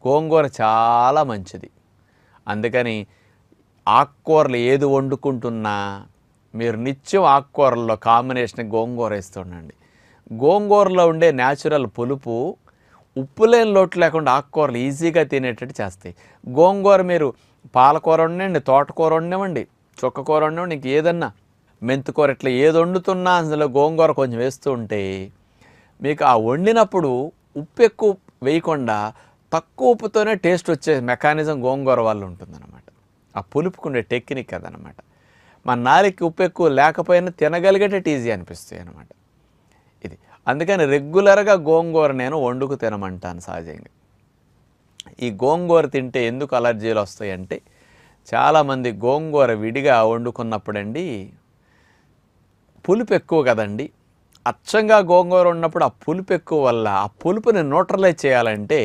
గోంగూర చాలా మంచిది. అందుకని ఆకుకూరలు ఏది వండుకుంటున్నా మీరు నిత్యం ఆకుకూరల్లో కాంబినేషన్ గోంగూర వేస్తుండండి. గోంగూరలో ఉండే న్యాచురల్ పులుపు ఉప్పు లేని లోటు లేకుండా ఆకుకూరలు ఈజీగా తినేటట్టు చేస్తాయి. గోంగూర మీరు పాలకూర వండండి, తోటకూర వండివ్వండి, చుక్కకూర వండివ్వండి, ఇంక ఏదన్నా మెంతికూర ఇట్లా ఏది వండుతున్నా అందులో గోంగూర కొంచెం వేస్తూ ఉంటే మీకు ఆ వండినప్పుడు ఉప్పు ఎక్కువ వేయకుండా తక్కువ ఉప్పుతోనే టేస్ట్ వచ్చే మెకానిజం గోంగూర వల్ల ఉంటుందన్నమాట. ఆ పులుపుకుండే టెక్నిక్ అదనమాట. మన నాలుకకి ఉప్పు ఎక్కువ లేకపోయినా తినగలిగేటట్టు ఈజీ అనిపిస్తాయి అన్నమాట ఇది. అందుకని రెగ్యులర్గా గోంగూర నేను వండుకు తినమంటాను సహజంగా. ఈ గోంగూర తింటే ఎందుకు అలర్జీలు వస్తాయంటే చాలామంది గోంగూర విడిగా వండుకున్నప్పుడండి పులుపు ఎక్కువ కదండి. అచ్చంగా గోంగూర ఉన్నప్పుడు ఆ పులుపు ఎక్కువ వల్ల ఆ పులుపుని న్యూట్రలైజ్ చేయాలంటే